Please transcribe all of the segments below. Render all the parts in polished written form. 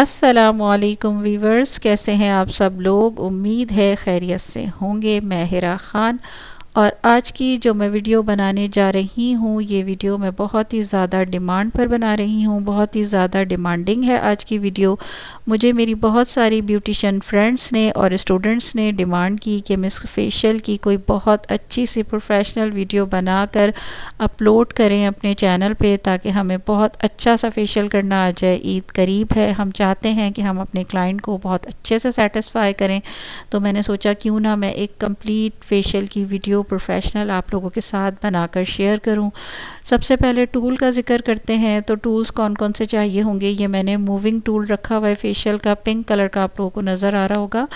अस्सलामुअलैकुम वीवर्स, कैसे हैं आप सब लोग। उम्मीद है खैरियत से होंगे। मैं हिरा ख़ान और आज की जो मैं वीडियो बनाने जा रही हूँ, ये वीडियो मैं बहुत ही ज़्यादा डिमांड पर बना रही हूँ। बहुत ही ज़्यादा डिमांडिंग है आज की वीडियो। मुझे मेरी बहुत सारी ब्यूटिशियन फ्रेंड्स ने और स्टूडेंट्स ने डिमांड की कि मिस फेशियल की कोई बहुत अच्छी सी प्रोफेशनल वीडियो बनाकर अपलोड करें अपने चैनल पे, ताकि हमें बहुत अच्छा सा फेशियल करना आ जाए। ईद करीब है, हम चाहते हैं कि हम अपने क्लाइंट को बहुत अच्छे से सेटिस्फाई करें। तो मैंने सोचा क्यों ना मैं एक कंप्लीट फेशियल की वीडियो प्रोफेशनल आप लोगों के साथ बनाकर शेयर करूं। सबसे पहले टूल का जिक्र करते हैं। तो टूल्स कौन कौन से चाहिए होंगे, ये मैंने मूविंग टूल रखा हुआ है फेशियल का, पिंक कलर का आप लोगों को नज़र आ रहा होगा।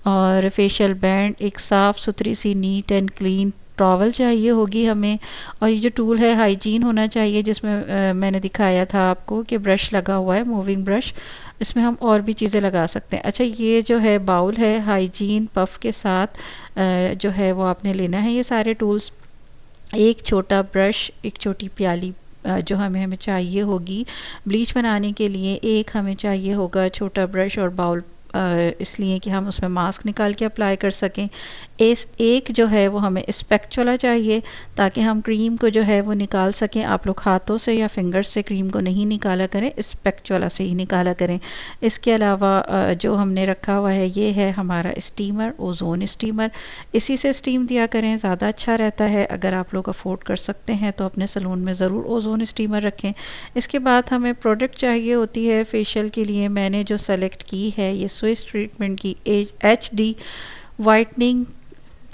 और फेशियल बैंड, एक साफ़ सुथरी C neat and clean towel चाहिए होगी हमें। और ये जो टूल है हाइजीन होना चाहिए, जिसमें मैंने दिखाया था आपको कि ब्रश लगा हुआ है, मूविंग ब्रश। इसमें हम और भी चीज़ें लगा सकते हैं। अच्छा, ये जो है बाउल है हाइजीन पफ के साथ जो है वो आपने लेना है। ये सारे टूल्स, एक छोटा ब्रश, एक छोटी प्याली जो हमें चाहिए होगी ब्लीच बनाने के लिए। एक हमें चाहिए होगा छोटा ब्रश और बाउल, इसलिए कि हम उसमें मास्क निकाल के अप्लाई कर सकें। एक जो है वो हमें स्पैचुला चाहिए, ताकि हम क्रीम को जो है वो निकाल सकें। आप लोग हाथों से या फिंगर से क्रीम को नहीं निकाला करें, स्पैचुला से ही निकाला करें। इसके अलावा जो हमने रखा हुआ है ये है हमारा स्टीमर, ओजोन स्टीमर। इसी से स्टीम दिया करें, ज़्यादा अच्छा रहता है। अगर आप लोग अफोर्ड कर सकते हैं तो अपने सलून में ज़रूर ओजोन स्टीमर रखें। इसके बाद हमें प्रोडक्ट चाहिए होती है फेशियल के लिए। मैंने जो सेलेक्ट की है ये स्विस ट्रीटमेंट की HD वाइटनिंग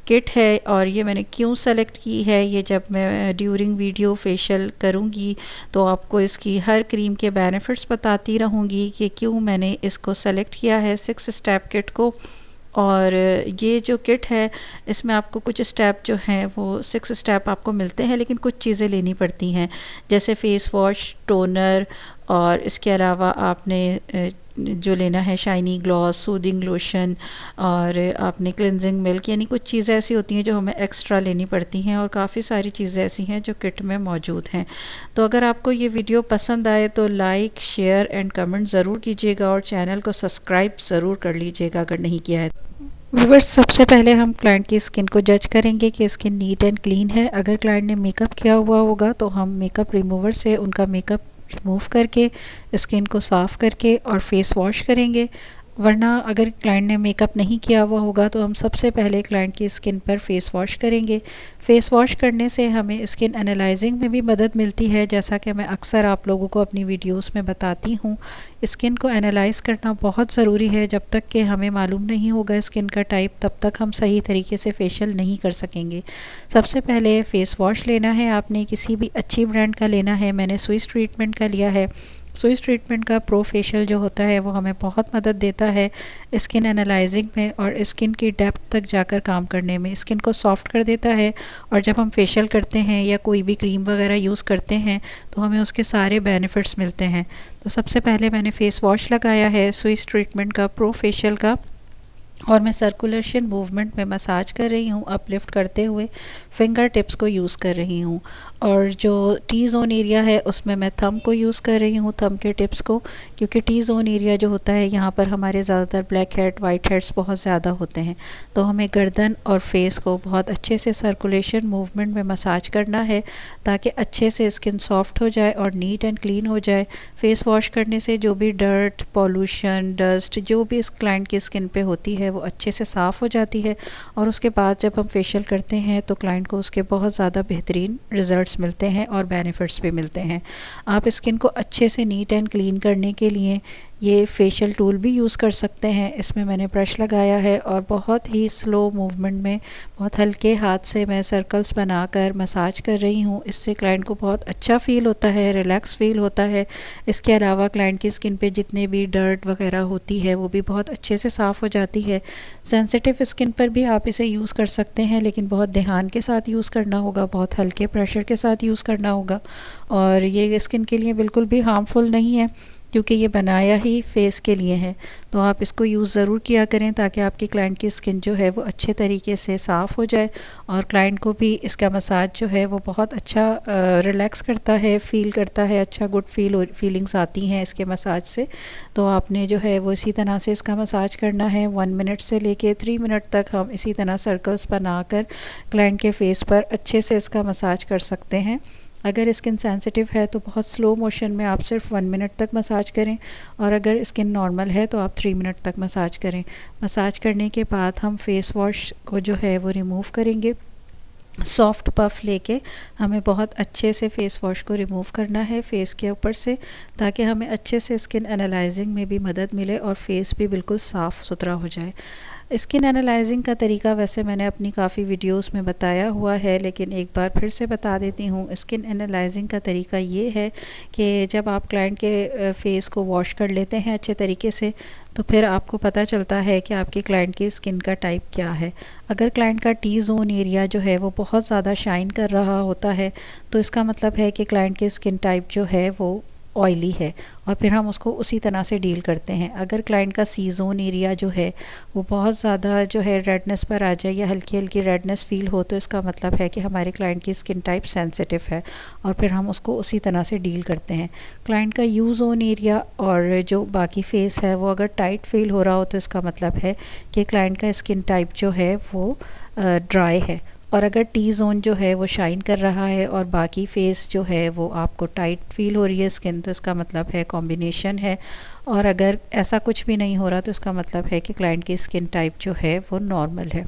किट है। और ये मैंने क्यों सेलेक्ट की है, ये जब मैं ड्यूरिंग वीडियो फेशियल करूँगी तो आपको इसकी हर क्रीम के बेनिफिट्स बताती रहूँगी कि क्यों मैंने इसको सेलेक्ट किया है, 6 स्टेप किट को। और ये जो किट है इसमें आपको कुछ स्टेप जो हैं वो 6 स्टेप आपको मिलते हैं, लेकिन कुछ चीज़ें लेनी पड़ती हैं, जैसे फेस वॉश, टोनर, और इसके अलावा आपने जो लेना है शाइनी ग्लॉस, सूदिंग लोशन, और आपने क्लिनजिंग मिल्क। यानी कुछ चीज़ें ऐसी होती हैं जो हमें एक्स्ट्रा लेनी पड़ती हैं, और काफ़ी सारी चीज़ें ऐसी हैं जो किट में मौजूद हैं। तो अगर आपको ये वीडियो पसंद आए तो लाइक, शेयर एंड कमेंट ज़रूर कीजिएगा, और चैनल को सब्सक्राइब ज़रूर कर लीजिएगा अगर नहीं किया है। व्यूअर्स, सबसे पहले हम क्लाइंट की स्किन को जज करेंगे कि स्किन नीट एंड क्लीन है। अगर क्लाइंट ने मेकअप किया हुआ होगा तो हम मेकअप रिमूवर से उनका मेकअप रिमूव करके स्किन को साफ़ करके और फेस वॉश करेंगे। वरना अगर क्लाइंट ने मेकअप नहीं किया हुआ होगा तो हम सबसे पहले क्लाइंट की स्किन पर फेस वॉश करेंगे। फेस वॉश करने से हमें स्किन एनालाइजिंग में भी मदद मिलती है, जैसा कि मैं अक्सर आप लोगों को अपनी वीडियोस में बताती हूँ। स्किन को एनालाइज करना बहुत ज़रूरी है। जब तक कि हमें मालूम नहीं होगा स्किन का टाइप, तब तक हम सही तरीके से फेशियल नहीं कर सकेंगे। सबसे पहले फ़ेस वॉश लेना है आपने, किसी भी अच्छी ब्रांड का लेना है। मैंने स्विस ट्रीटमेंट का लिया है। स्विस ट्रीटमेंट का प्रो फेशियल जो होता है वो हमें बहुत मदद देता है स्किन एनालाइजिंग में और स्किन की डेप्थ तक जाकर काम करने में। स्किन को सॉफ्ट कर देता है, और जब हम फेशियल करते हैं या कोई भी क्रीम वगैरह यूज़ करते हैं तो हमें उसके सारे बेनिफिट्स मिलते हैं। तो सबसे पहले मैंने फ़ेस वॉश लगाया है स्विस ट्रीटमेंट का प्रो फेशियल का, और मैं सर्कुलेशन मूवमेंट में मसाज कर रही हूँ, अपलिफ्ट करते हुए फिंगर टिप्स को यूज़ कर रही हूँ। और जो टी जोन एरिया है उसमें मैं थंब को यूज़ कर रही हूँ, थंब के टिप्स को, क्योंकि टी जोन एरिया जो होता है यहाँ पर हमारे ज़्यादातर ब्लैक हेड, वाइट हेड्स बहुत ज़्यादा होते हैं। तो हमें गर्दन और फेस को बहुत अच्छे से सर्कुलेशन मूवमेंट में मसाज करना है, ताकि अच्छे से स्किन सॉफ्ट हो जाए और नीट एंड क्लीन हो जाए। फेस वॉश करने से जो भी डर्ट, पॉल्यूशन, डस्ट जो भी इस क्लाइंट की स्किन पे होती है वो अच्छे से साफ़ हो जाती है। और उसके बाद जब हम फेशियल करते हैं तो क्लाइंट को उसके बहुत ज़्यादा बेहतरीन रिज़ल्ट्स मिलते हैं और बेनिफिट्स भी मिलते हैं। आप स्किन को अच्छे से नीट एंड क्लीन करने के लिए ये फेशियल टूल भी यूज़ कर सकते हैं। इसमें मैंने ब्रश लगाया है और बहुत ही स्लो मूवमेंट में, बहुत हल्के हाथ से मैं सर्कल्स बनाकर मसाज कर रही हूँ। इससे क्लाइंट को बहुत अच्छा फ़ील होता है, रिलैक्स फ़ील होता है। इसके अलावा क्लाइंट की स्किन पे जितने भी डर्ट वगैरह होती है वो भी बहुत अच्छे से साफ़ हो जाती है। सेंसिटिव स्किन पर भी आप इसे यूज़ कर सकते हैं, लेकिन बहुत ध्यान के साथ यूज़ करना होगा, बहुत हल्के प्रेशर के साथ यूज़ करना होगा। और ये स्किन के लिए बिल्कुल भी हार्मफुल नहीं है। क्योंकि ये बनाया ही फेस के लिए है। तो आप इसको यूज़ ज़रूर किया करें ताकि आपकी क्लाइंट की स्किन जो है वो अच्छे तरीके से साफ़ हो जाए और क्लाइंट को भी इसका मसाज जो है वो बहुत अच्छा रिलैक्स करता है, फ़ील करता है, अच्छा गुड फीलिंग्स आती हैं इसके मसाज से। तो आपने जो है वो इसी तरह से इसका मसाज करना है। 1 मिनट से लेके 3 मिनट तक हम इसी तरह सर्कल्स बनाकर क्लाइंट के फेस पर अच्छे से इसका मसाज कर सकते हैं। अगर स्किन सेंसिटिव है तो बहुत स्लो मोशन में आप सिर्फ 1 मिनट तक मसाज करें, और अगर स्किन नॉर्मल है तो आप 3 मिनट तक मसाज करें। मसाज करने के बाद हम फेस वॉश को जो है वो रिमूव करेंगे। सॉफ्ट पफ लेके हमें बहुत अच्छे से फेस वॉश को रिमूव करना है फेस के ऊपर से, ताकि हमें अच्छे से स्किन एनालाइजिंग में भी मदद मिले और फेस भी बिल्कुल साफ़ सुथरा हो जाए। स्किन एनालाइजिंग का तरीका वैसे मैंने अपनी काफ़ी वीडियोस में बताया हुआ है, लेकिन एक बार फिर से बता देती हूँ। स्किन एनालाइजिंग का तरीका ये है कि जब आप क्लाइंट के फेस को वॉश कर लेते हैं अच्छे तरीके से, तो फिर आपको पता चलता है कि आपके क्लाइंट की स्किन का टाइप क्या है। अगर क्लाइंट का टी जोन एरिया जो है वो बहुत ज़्यादा शाइन कर रहा होता है, तो इसका मतलब है कि क्लाइंट की स्किन टाइप जो है वो ऑयली है, और फिर हम उसको उसी तरह से डील करते हैं। अगर क्लाइंट का सी जोन एरिया जो है वो बहुत ज़्यादा जो है रेडनेस पर आ जाए या हल्की हल्की रेडनेस फील हो, तो इसका मतलब है कि हमारे क्लाइंट की स्किन टाइप सेंसिटिव है, और फिर हम उसको उसी तरह से डील करते हैं। क्लाइंट का यू जोन एरिया और जो बाकी फेस है वो अगर टाइट फील हो रहा हो, तो इसका मतलब है कि क्लाइंट का स्किन टाइप जो है वो ड्राई है। और अगर टी जोन जो है वो शाइन कर रहा है और बाकी फेस जो है वो आपको टाइट फील हो रही है स्किन, तो इसका मतलब है कॉम्बिनेशन है। और अगर ऐसा कुछ भी नहीं हो रहा, तो इसका मतलब है कि क्लाइंट की स्किन टाइप जो है वो नॉर्मल है।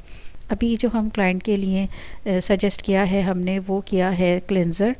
अभी जो हम क्लाइंट के लिए सजेस्ट किया है हमने, वो किया है क्लेंज़र।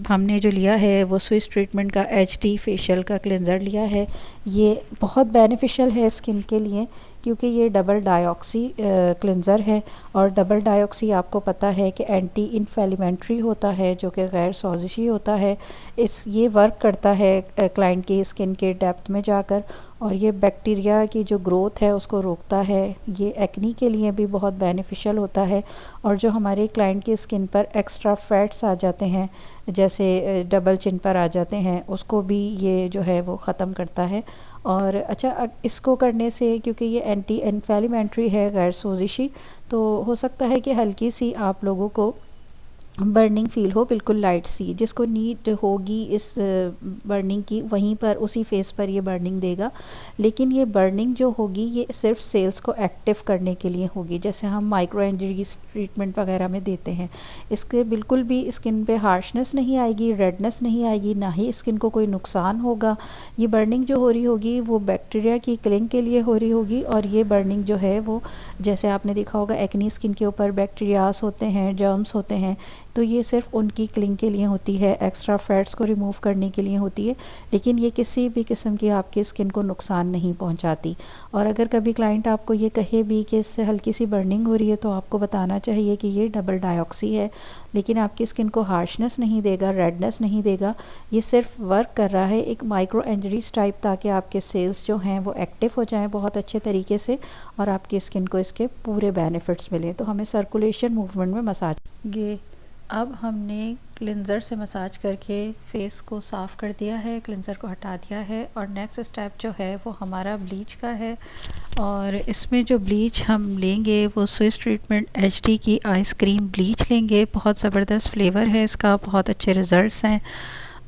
हमने जो लिया है वो स्विस ट्रीटमेंट का HD फेशियल का क्लेंज़र लिया है। ये बहुत बेनिफिशियल है स्किन के लिए, क्योंकि ये डबल डाइऑक्सी क्लेंज़र है, और डबल डाइऑक्सी आपको पता है कि एंटी इन्फ्लेमेटरी होता है, जो कि गैर सोजिशी होता है। ये वर्क करता है क्लाइंट की स्किन के डेप्थ में जाकर, और ये बैक्टीरिया की जो ग्रोथ है उसको रोकता है। ये एक्नी के लिए भी बहुत बेनिफिशियल होता है, और जो हमारे क्लाइंट की स्किन पर एक्स्ट्रा फैट्स आ जाते हैं, जैसे डबल चिन पर आ जाते हैं, उसको भी ये जो है वो ख़त्म करता है। और अच्छा, इसको करने से क्योंकि ये एंटी इन्फ्लेमेटरी है, गैर सोजिशी, तो हो सकता है कि हल्की सी आप लोगों को बर्निंग फ़ील हो, बिल्कुल लाइट सी। जिसको नीड होगी इस बर्निंग की, वहीं पर उसी फेस पर ये बर्निंग देगा। लेकिन ये बर्निंग जो होगी ये सिर्फ सेल्स को एक्टिव करने के लिए होगी, जैसे हम माइक्रो इंजरीज ट्रीटमेंट वगैरह में देते हैं। इसके बिल्कुल भी स्किन पे हार्शनेस नहीं आएगी, रेडनेस नहीं आएगी, ना ही स्किन को कोई नुकसान होगा। ये बर्निंग जो हो रही होगी वो बैक्टीरिया की किलिंग के लिए हो रही होगी, और ये बर्निंग जो है वो, जैसे आपने देखा होगा एक्नी स्किन के ऊपर बैक्टीरियास होते हैं, जर्म्स होते हैं, तो ये सिर्फ उनकी क्लिंग के लिए होती है, एक्स्ट्रा फैट्स को रिमूव करने के लिए होती है। लेकिन ये किसी भी किस्म की आपकी स्किन को नुकसान नहीं पहुंचाती। और अगर कभी क्लाइंट आपको ये कहे भी कि इससे हल्की सी बर्निंग हो रही है, तो आपको बताना चाहिए कि ये डबल डाइऑक्सी है, लेकिन आपकी स्किन को हार्शनेस नहीं देगा, रेडनेस नहीं देगा। ये सिर्फ वर्क कर रहा है एक माइक्रो इंजरीज टाइप, ताकि आपके सेल्स जो हैं वो एक्टिव हो जाएँ बहुत अच्छे तरीके से, और आपकी स्किन को इसके पूरे बेनिफिट्स मिलें। तो हमें सर्कुलेशन मूवमेंट में मसाज गे। अब हमने क्लिंज़र से मसाज करके फेस को साफ़ कर दिया है, क्लिंज़र को हटा दिया है, और नेक्स्ट स्टेप जो है वो हमारा ब्लीच का है। और इसमें जो ब्लीच हम लेंगे वो स्विस ट्रीटमेंट HD की आइसक्रीम ब्लीच लेंगे। बहुत ज़बरदस्त फ्लेवर है इसका, बहुत अच्छे रिज़ल्ट्स हैं,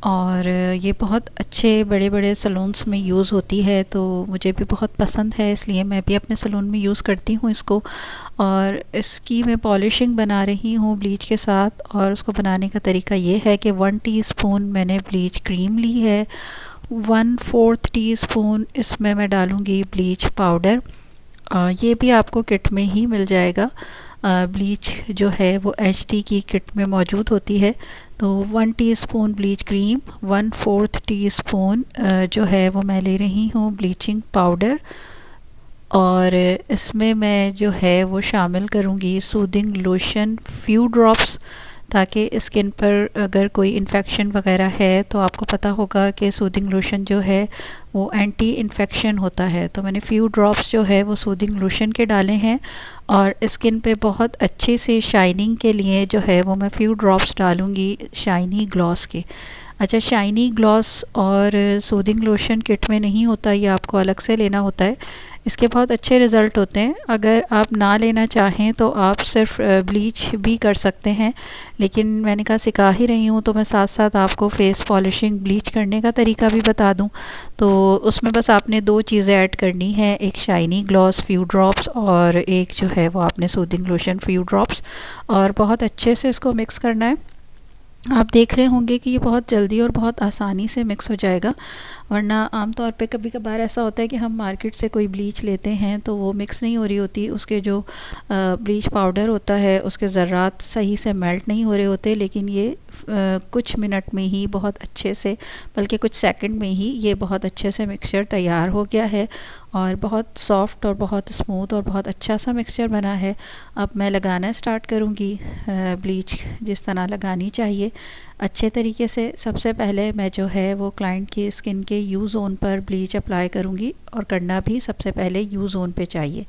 और ये बहुत अच्छे बड़े बड़े सलून्स में यूज़ होती है, तो मुझे भी बहुत पसंद है, इसलिए मैं भी अपने सलून में यूज़ करती हूँ इसको। और इसकी मैं पॉलिशिंग बना रही हूँ ब्लीच के साथ, और उसको बनाने का तरीका ये है कि 1 टीस्पून मैंने ब्लीच क्रीम ली है, 1/4 टीस्पून इसमें मैं डालूँगी ब्लीच पाउडर। ये भी आपको किट में ही मिल जाएगा। ब्लीच जो है वो HD की किट में मौजूद होती है। तो 1 टीस्पून ब्लीच क्रीम, 1/4 टीस्पून जो है वो मैं ले रही हूँ ब्लीचिंग पाउडर, और इसमें मैं जो है वो शामिल करूँगी सूदिंग लोशन फ्यू ड्रॉप्स, ताकि स्किन पर अगर कोई इन्फेक्शन वगैरह है तो आपको पता होगा कि सूदिंग लोशन जो है वो एंटी इन्फेक्शन होता है। तो मैंने फ्यू ड्रॉप्स जो है वो सूदिंग लोशन के डाले हैं और स्किन पे बहुत अच्छे से शाइनिंग के लिए जो है वो मैं फ्यू ड्रॉप्स डालूँगी शाइनी ग्लॉस के। अच्छा, शाइनी ग्लॉस और सूदिंग लोशन किट में नहीं होता, ये आपको अलग से लेना होता है। इसके बहुत अच्छे रिज़ल्ट होते हैं। अगर आप ना लेना चाहें तो आप सिर्फ ब्लीच भी कर सकते हैं, लेकिन मैंने कहा सिखा ही रही हूँ तो मैं साथ साथ आपको फ़ेस पॉलिशिंग ब्लीच करने का तरीका भी बता दूँ। तो उसमें बस आपने 2 चीज़ें ऐड करनी है, एक शाइनी ग्लॉस फ्यू ड्रॉप्स और एक जो है वो आपने सूदिंग लोशन फ्यू ड्रॉप्स, और बहुत अच्छे से इसको मिक्स करना है। आप देख रहे होंगे कि ये बहुत जल्दी और बहुत आसानी से मिक्स हो जाएगा, वरना आमतौर पे कभी कभार ऐसा होता है कि हम मार्केट से कोई ब्लीच लेते हैं तो वो मिक्स नहीं हो रही होती, उसके जो ब्लीच पाउडर होता है उसके ज़र्रात सही से मेल्ट नहीं हो रहे होते, लेकिन ये कुछ मिनट में ही बहुत अच्छे से, बल्कि कुछ सेकंड में ही ये बहुत अच्छे से मिक्सचर तैयार हो गया है और बहुत सॉफ्ट और बहुत स्मूथ और बहुत अच्छा सा मिक्सचर बना है। अब मैं लगाना स्टार्ट करूँगी ब्लीच जिस तरह लगानी चाहिए अच्छे तरीके से। सबसे पहले मैं जो है वो क्लाइंट की स्किन के यू ज़ोन पर ब्लीच अप्लाई करूँगी, और करना भी सबसे पहले यू ज़ोन पे चाहिए,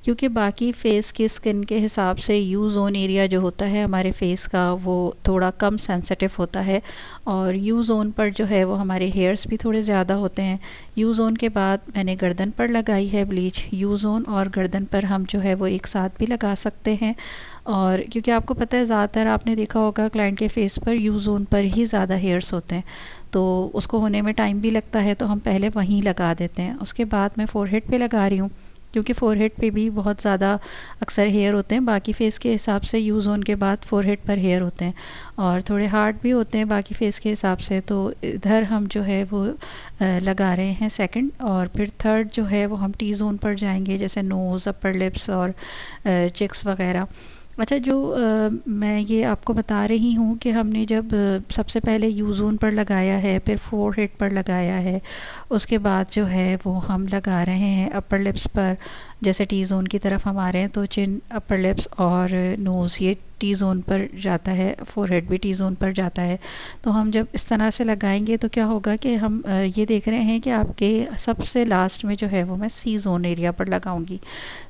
क्योंकि बाकी फेस की स्किन के हिसाब से यू ज़ोन एरिया जो होता है हमारे फेस का वो थोड़ा कम सेंसिटिव होता है, और यू ज़ोन पर जो है वो हमारे हेयर्स भी थोड़े ज़्यादा होते हैं। यू ज़ोन के बाद मैंने गर्दन पर लगाई है ब्लीच। यू ज़ोन और गर्दन पर हम जो है वो एक साथ भी लगा सकते हैं, और क्योंकि आपको पता है ज़्यादातर आपने देखा होगा क्लाइंट के फेस पर यू ज़ोन पर ही ज़्यादा हेयर्स होते हैं, तो उसको होने में टाइम भी लगता है, तो हम पहले वहीं लगा देते हैं। उसके बाद मैं फ़ोरहेड पे लगा रही हूँ, क्योंकि फ़ोरहेड पे भी बहुत ज़्यादा अक्सर हेयर होते हैं। बाकी फ़ेस के हिसाब से यू ज़ोन के बाद फ़ोरहेड पर हेयर होते हैं और थोड़े हार्ड भी होते हैं बाकी फ़ेस के हिसाब से, तो इधर हम जो है वो लगा रहे हैं सेकंड, और फिर थर्ड जो है वो हम टी ज़ोन पर जाएंगे, जैसे नोज़, अपर लिप्स और चिक्स वगैरह। अच्छा, जो मैं ये आपको बता रही हूँ कि हमने जब सबसे पहले यू ज़ोन पर लगाया है, फिर फ़ोरहेड पर लगाया है, उसके बाद जो है वो हम लगा रहे हैं अपर लिप्स पर, जैसे टी ज़ोन की तरफ हम आ रहे हैं तो चिन, अपर लिप्स और नोज़ ये टी ज़ोन पर जाता है, फ़ोरहेड भी टी ज़ोन पर जाता है। तो हम जब इस तरह से लगाएंगे तो क्या होगा कि हम ये देख रहे हैं कि आपके सबसे लास्ट में जो है वो मैं सी ज़ोन एरिया पर लगाऊंगी।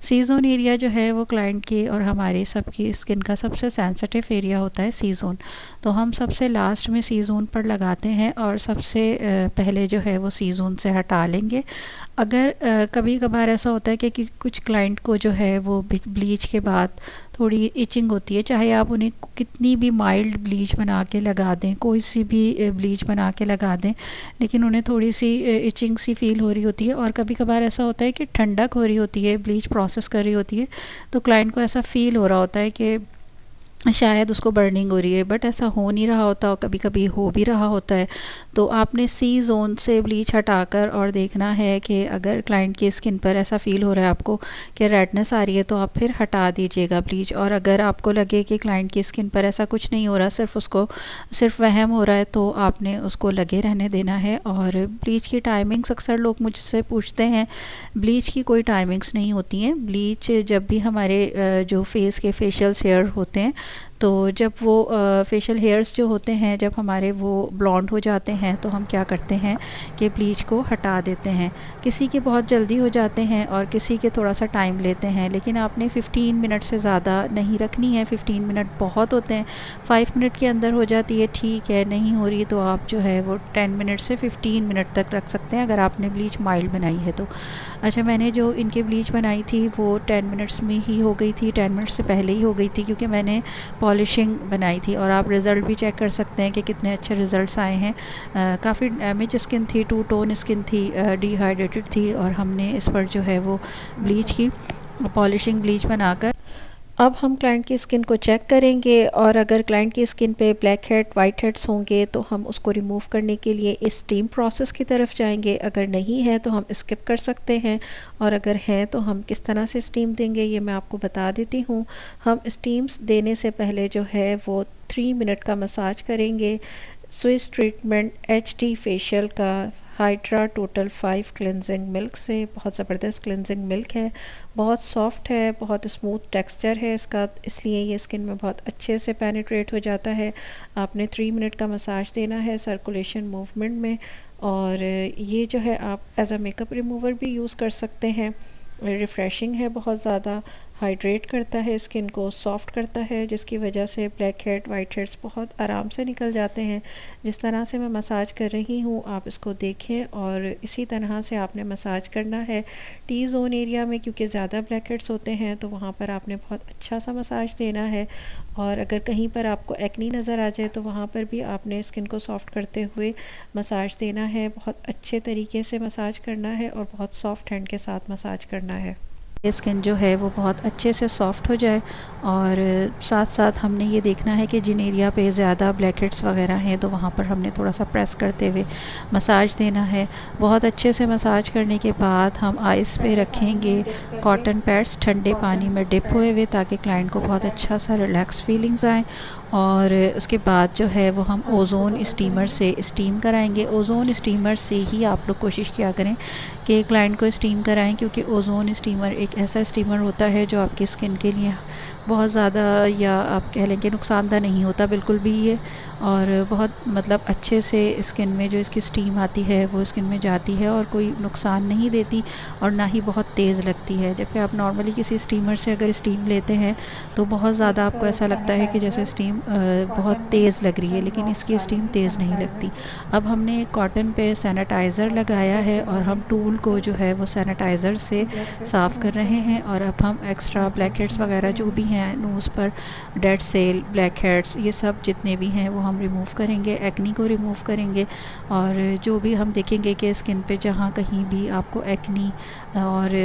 सी ज़ोन एरिया जो है वो क्लाइंट के और हमारे सबकी स्किन का सबसे सेंसिटिव एरिया होता है सी ज़ोन, तो हम सबसे लास्ट में सी ज़ोन पर लगाते हैं और सबसे पहले जो है वो सी ज़ोन से हटा लेंगे। अगर कभी कभार ऐसा होता है कि कुछ क्लाइंट को जो है वो ब्लीच के बाद थोड़ी इचिंग होती है, चाहे आप उन्हें कितनी भी माइल्ड ब्लीच बना के लगा दें, कोई सी भी ब्लीच बना के लगा दें, लेकिन उन्हें थोड़ी सी इचिंग सी फील हो रही होती है। और कभी कभार ऐसा होता है कि ठंडक हो रही होती है, ब्लीच प्रोसेस कर रही होती है, तो क्लाइंट को ऐसा फील हो रहा होता है कि शायद उसको बर्निंग हो रही है, बट ऐसा हो नहीं रहा होता, और कभी कभी हो भी रहा होता है। तो आपने सी ज़ोन से ब्लीच हटाकर और देखना है कि अगर क्लाइंट की स्किन पर ऐसा फ़ील हो रहा है आपको कि रेडनेस आ रही है, तो आप फिर हटा दीजिएगा ब्लीच। और अगर आपको लगे कि क्लाइंट की स्किन पर ऐसा कुछ नहीं हो रहा, सिर्फ वहम हो रहा है, तो आपने उसको लगे रहने देना है। और ब्लीच की टाइमिंग्स अक्सर लोग मुझसे पूछते हैं, ब्लीच की कोई टाइमिंग्स नहीं होती हैं। ब्लीच जब भी हमारे जो फेस के फेशियल हेयर होते हैं, तो जब वो फेशियल हेयर्स जो होते हैं जब हमारे वो ब्लॉन्ड हो जाते हैं, तो हम क्या करते हैं कि ब्लीच को हटा देते हैं। किसी के बहुत जल्दी हो जाते हैं और किसी के थोड़ा सा टाइम लेते हैं, लेकिन आपने 15 मिनट से ज़्यादा नहीं रखनी है। 15 मिनट बहुत होते हैं, 5 मिनट के अंदर हो जाती है, ठीक है। नहीं हो रही तो आप जो है वो 10 मिनट से 15 मिनट तक रख सकते हैं, अगर आपने ब्लीच माइल्ड बनाई है तो। अच्छा, मैंने जो इनकी ब्लीच बनाई थी वो 10 मिनट्स में ही हो गई थी, 10 मिनट से पहले ही हो गई थी, क्योंकि मैंने पॉलिशिंग बनाई थी। और आप रिज़ल्ट भी चेक कर सकते हैं कि कितने अच्छे रिज़ल्ट्स आए हैं। काफ़ी डैमेज स्किन थी, टू टोन स्किन थी, डिहाइड्रेटेड थी, और हमने इस पर जो है वो ब्लीच की पॉलिशिंग ब्लीच बनाकर अब हम क्लाइंट की स्किन को चेक करेंगे, और अगर क्लाइंट की स्किन पे ब्लैक हेड, वाइट हेड्स होंगे तो हम उसको रिमूव करने के लिए इस स्टीम प्रोसेस की तरफ जाएंगे। अगर नहीं है तो हम स्किप कर सकते हैं, और अगर है तो हम किस तरह से स्टीम देंगे ये मैं आपको बता देती हूँ। हम स्टीम्स देने से पहले जो है वो 3 मिनट का मसाज करेंगे। स्विस ट्रीटमेंट HD फेशियल का हाइड्रा टोटल 5 क्लिनजिंग मिल्क से। बहुत ज़बरदस्त क्लिनजिंग मिल्क है, बहुत सॉफ्ट है, बहुत स्मूथ टेक्सचर है इसका, इसलिए ये स्किन में बहुत अच्छे से पेनिट्रेट हो जाता है। आपने 3 मिनट का मसाज देना है सर्कुलेशन मूवमेंट में, और ये जो है आप एज अ मेकअप रिमूवर भी यूज़ कर सकते हैं। रिफ़्रेशिंग है, बहुत ज़्यादा हाइड्रेट करता है, स्किन को सॉफ्ट करता है, जिसकी वजह से ब्लैक हेड वाइट हेड्स बहुत आराम से निकल जाते हैं। जिस तरह से मैं मसाज कर रही हूँ आप इसको देखें, और इसी तरह से आपने मसाज करना है टी ज़ोन एरिया में, क्योंकि ज़्यादा ब्लैक हेड्स होते हैं तो वहाँ पर आपने बहुत अच्छा सा मसाज देना है। और अगर कहीं पर आपको एक्नी नज़र आ जाए तो वहाँ पर भी आपने स्किन को सॉफ्ट करते हुए मसाज देना है, बहुत अच्छे तरीके से मसाज करना है और बहुत सॉफ्ट हैंड के साथ मसाज करना है। स्किन जो है वो बहुत अच्छे से सॉफ़्ट हो जाए, और साथ साथ हमने ये देखना है कि जिन एरिया पे ज़्यादा ब्लैक हेड्स वगैरह हैं तो वहाँ पर हमने थोड़ा सा प्रेस करते हुए मसाज देना है। बहुत अच्छे से मसाज करने के बाद हम आइस पे रखेंगे कॉटन पैड्स ठंडे पानी में डिप हुए हुए, ताकि क्लाइंट को बहुत अच्छा सा रिलैक्स फीलिंग्स आए। और उसके बाद जो है वो हम ओज़ोन स्टीमर से स्टीम कराएंगे। ओज़ोन स्टीमर से ही आप लोग कोशिश किया करें कि क्लाइंट को स्टीम कराएं, क्योंकि ओज़ोन स्टीमर एक ऐसा स्टीमर होता है जो आपकी स्किन के लिए बहुत ज़्यादा, या आप कह लें कि नुकसानदा नहीं होता बिल्कुल भी ये, और बहुत मतलब अच्छे से स्किन में जो इसकी स्टीम आती है वो स्किन में जाती है और कोई नुकसान नहीं देती, और ना ही बहुत तेज़ लगती है। जबकि आप नॉर्मली किसी स्टीमर से अगर स्टीम लेते हैं तो बहुत ज़्यादा आपको ऐसा लगता है कि जैसे स्टीम बहुत तेज़ लग रही है, लेकिन इसकी स्टीम तेज़ नहीं लगती। अब हमने कॉटन पे सैनिटाइज़र लगाया है और हम टूल को जो है वो सैनिटाइज़र से साफ़ कर रहे हैं। और अब हम एक्स्ट्रा ब्लैक हेड्स वगैरह जो भी हैं नोज़ पर, डेड सेल, ब्लैक हेड्स, ये सब जितने भी हैं वो हम रिमूव करेंगे, एक्नी को रिमूव करेंगे। और जो भी हम देखेंगे कि स्किन पे जहाँ कहीं भी आपको एक्नी और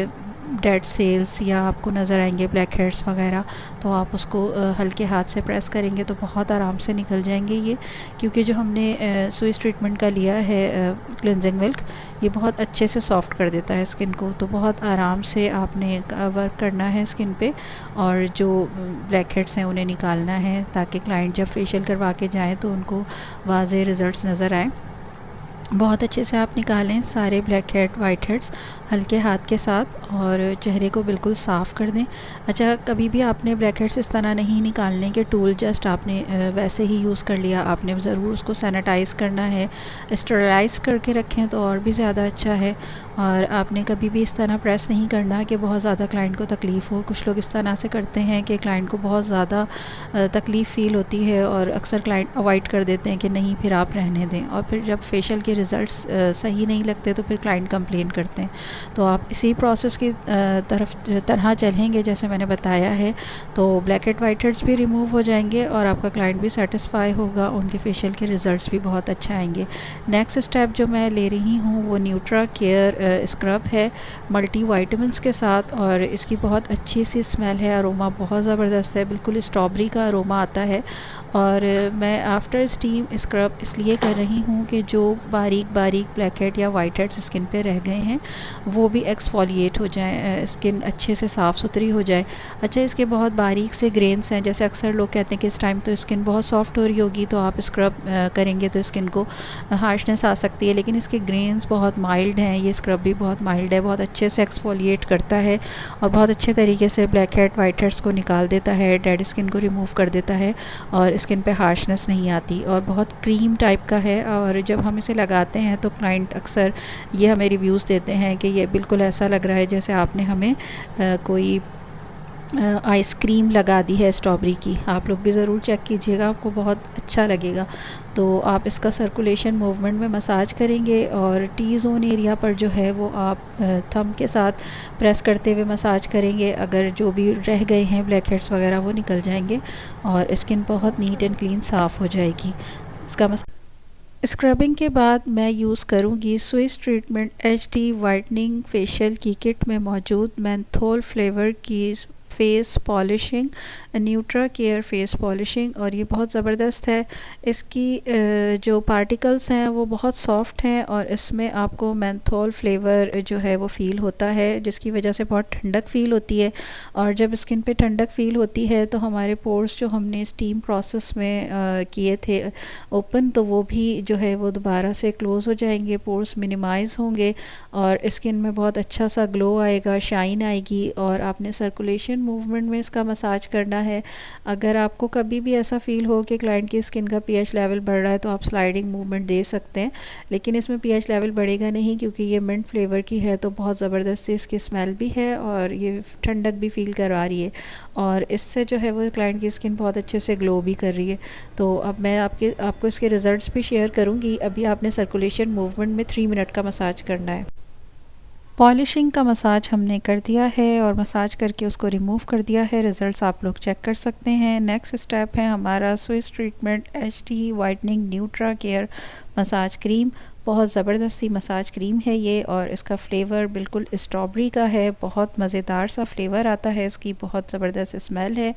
डेड सेल्स या आपको नज़र आएंगे ब्लैक हेड्स वगैरह, तो आप उसको हल्के हाथ से प्रेस करेंगे तो बहुत आराम से निकल जाएंगे ये, क्योंकि जो हमने स्विस ट्रीटमेंट का लिया है क्लिनजिंग मिल्क, ये बहुत अच्छे से सॉफ्ट कर देता है स्किन को। तो बहुत आराम से आपने वर्क करना है स्किन पे, और जो ब्लैक हेड्स हैं उन्हें निकालना है, ताकि क्लाइंट जब फेशियल करवा के जाएँ तो उनको वाज़े रिज़ल्ट्स नज़र आएँ। बहुत अच्छे से आप निकालें सारे ब्लैक हेड वाइट हेड्स हल्के हाथ के साथ, और चेहरे को बिल्कुल साफ़ कर दें। अच्छा, कभी भी आपने ब्लैक हेड्स इस तरह नहीं निकालने के टूल जस्ट आपने वैसे ही यूज़ कर लिया, आपने ज़रूर उसको सैनिटाइज़ करना है, स्टरलाइज़ करके रखें तो और भी ज़्यादा अच्छा है। और आपने कभी भी इस तरह प्रेस नहीं करना कि बहुत ज़्यादा क्लाइंट को तकलीफ़ हो। कुछ लोग इस तरह से करते हैं कि क्लाइंट को बहुत ज़्यादा तकलीफ़ फ़ील होती है, और अक्सर क्लाइंट अवॉइड कर देते हैं कि नहीं फिर आप रहने दें, और फिर जब फेशियल के रिज़ल्ट्स सही नहीं लगते तो फिर क्लाइंट कंप्लेन करते हैं। तो आप इसी प्रोसेस की तरह चलेंगे जैसे मैंने बताया है, तो ब्लैक हेड वाइट हेड्स भी रिमूव हो जाएंगे और आपका क्लाइंट भी सेटिस्फाई होगा, उनके फेशियल के रिज़ल्ट्स भी बहुत अच्छा आएंगे। नेक्स्ट स्टेप जो मैं ले रही हूँ वो न्यूट्रा केयर स्क्रब है मल्टी वाइटामिन्स के साथ, और इसकी बहुत अच्छी सी स्मेल है, अरोमा बहुत ज़बरदस्त है, बिल्कुल स्ट्रॉबेरी का अरोमा आता है। और मैं आफ्टर स्टीम स्क्रब इसलिए कर रही हूँ कि जो बारीक बारीक ब्लैक हेड या वाइट हेड्स स्किन पे रह गए हैं वो भी एक्सफोलिएट हो जाए, स्किन अच्छे से साफ़ सुथरी हो जाए। अच्छा, इसके बहुत बारीक से ग्रेन्स हैं, जैसे अक्सर लोग कहते हैं कि इस टाइम तो स्किन बहुत सॉफ्ट हो रही होगी तो आप स्क्रब करेंगे तो स्किन को हार्शनेस आ सकती है, लेकिन इसके ग्रेन्स बहुत माइल्ड हैं, ये स्क्रब भी बहुत माइल्ड है, बहुत अच्छे से एक्सफोलिएट करता है और बहुत अच्छे तरीके से ब्लैक हेड वाइट हेड्स को निकाल देता है, डेड स्किन को रिमूव कर देता है, और स्किन पे हार्शनेस नहीं आती, और बहुत क्रीम टाइप का है। और जब हम इसे लगाते हैं तो क्लाइंट अक्सर ये हमें रिव्यूज़ देते हैं कि ये बिल्कुल ऐसा लग रहा है जैसे आपने हमें कोई आइसक्रीम लगा दी है स्ट्रॉबेरी की। आप लोग भी ज़रूर चेक कीजिएगा, आपको बहुत अच्छा लगेगा। तो आप इसका सर्कुलेशन मूवमेंट में मसाज करेंगे, और टी ज़ोन एरिया पर जो है वो आप थंब के साथ प्रेस करते हुए मसाज करेंगे। अगर जो भी रह गए हैं ब्लैक हेड्स वगैरह वो निकल जाएंगे और स्किन बहुत नीट एंड क्लीन साफ़ हो जाएगी। इसका स्क्रबिंग के बाद मैं यूज़ करूँगी Swiss treatment HD whitening facial की किट में मौजूद मेंथोल फ्लेवर की face polishing, Nutra care face polishing, और ये बहुत ज़बरदस्त है। इसकी जो पार्टिकल्स हैं वो बहुत सॉफ्ट हैं और इसमें आपको मेंथोल फ्लेवर जो है वो फ़ील होता है, जिसकी वजह से बहुत ठंडक फ़ील होती है। और जब स्किन पे ठंडक फ़ील होती है तो हमारे पोर्स जो हमने स्टीम प्रोसेस में किए थे ओपन, तो वो भी जो है वो दोबारा से क्लोज़ हो जाएंगे, पोर्स मिनिमाइज़ होंगे और स्किन में बहुत अच्छा सा ग्लो आएगा, शाइन आएगी। और आपने सर्कुलेशन मूवमेंट में इसका मसाज करना है। अगर आपको कभी भी ऐसा फ़ील हो कि क्लाइंट की स्किन का पीएच लेवल बढ़ रहा है तो आप स्लाइडिंग मूवमेंट दे सकते हैं, लेकिन इसमें पीएच लेवल बढ़ेगा नहीं क्योंकि ये मिंट फ्लेवर की है, तो बहुत ज़बरदस्ती इसकी स्मेल भी है और ये ठंडक भी फ़ील करवा रही है और इससे जो है वो क्लाइंट की स्किन बहुत अच्छे से ग्लो भी कर रही है। तो अब मैं आपको इसके रिज़ल्ट्स भी शेयर करूँगी। अभी आपने सर्कुलेशन मूवमेंट में 3 मिनट का मसाज करना है। पॉलिशिंग का मसाज हमने कर दिया है और मसाज करके उसको रिमूव कर दिया है। रिज़ल्ट्स आप लोग चेक कर सकते हैं। नेक्स्ट स्टेप है हमारा Swiss treatment HD whitening Nutra care massage cream. बहुत ज़बरदस्ती मसाज क्रीम है ये और इसका फ्लेवर बिल्कुल स्ट्रॉबेरी का है, बहुत मज़ेदार सा फ्लेवर आता है, इसकी बहुत ज़बरदस्त स्मेल है।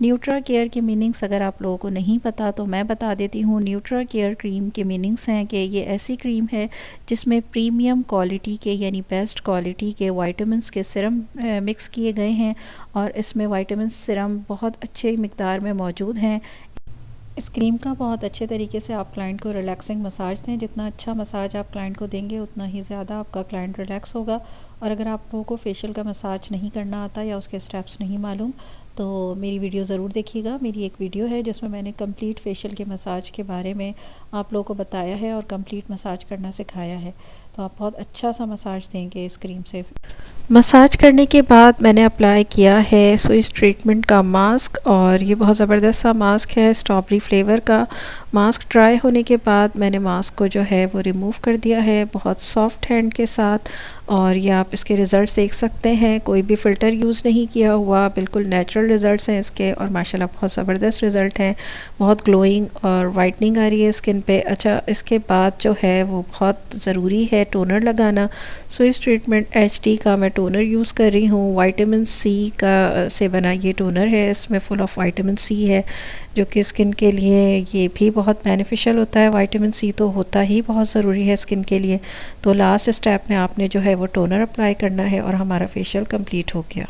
न्यूट्रा केयर की मीनिंग्स अगर आप लोगों को नहीं पता तो मैं बता देती हूँ। न्यूट्रा केयर क्रीम के मीनिंग्स हैं कि ये ऐसी क्रीम है जिसमें प्रीमियम क्वालिटी के यानी बेस्ट क्वालिटी के वाइटामिन्स के सिरम मिक्स किए गए हैं और इसमें वाइटामिन सिरम बहुत अच्छे मिकदार में मौजूद हैं। इस क्रीम का बहुत अच्छे तरीके से आप क्लाइंट को रिलैक्सिंग मसाज दें। जितना अच्छा मसाज आप क्लाइंट को देंगे उतना ही ज़्यादा आपका क्लाइंट रिलैक्स होगा। और अगर आप लोगों को फेशियल का मसाज नहीं करना आता या उसके स्टेप्स नहीं मालूम तो मेरी वीडियो ज़रूर देखिएगा। मेरी एक वीडियो है जिसमें मैंने कंप्लीट फेशियल के मसाज के बारे में आप लोगों को बताया है और कंप्लीट मसाज करना सिखाया है, तो आप बहुत अच्छा सा मसाज देंगे इस क्रीम से। मसाज करने के बाद मैंने अप्लाई किया है स्विस ट्रीटमेंट का मास्क और ये बहुत ज़बरदस्त सा मास्क है, स्ट्रॉबेरी फ्लेवर का। मास्क ड्राई होने के बाद मैंने मास्क को जो है वो रिमूव कर दिया है बहुत सॉफ्ट हैंड के साथ और ये आप इसके रिज़ल्ट्स देख सकते हैं। कोई भी फ़िल्टर यूज़ नहीं किया हुआ, बिल्कुल नेचुरल रिज़ल्ट्स हैं इसके और माशाल्लाह बहुत ज़बरदस्त रिज़ल्ट हैं। बहुत ग्लोइंग और वाइटनिंग आ रही है स्किन पे। अच्छा, इसके बाद जो है वो बहुत ज़रूरी है टोनर लगाना। स्विस ट्रीटमेंट HD का मैं टोनर यूज़ कर रही हूँ। विटामिन C का से बना ये टोनर है, इसमें फुल ऑफ विटामिन C है जो कि स्किन के लिए ये भी बहुत बेनिफिशियल होता है। विटामिन C तो होता ही बहुत ज़रूरी है स्किन के लिए। तो लास्ट स्टेप में आपने जो है वो टोनर अप्लाई करना है और हमारा फेशियल कंप्लीट हो गया।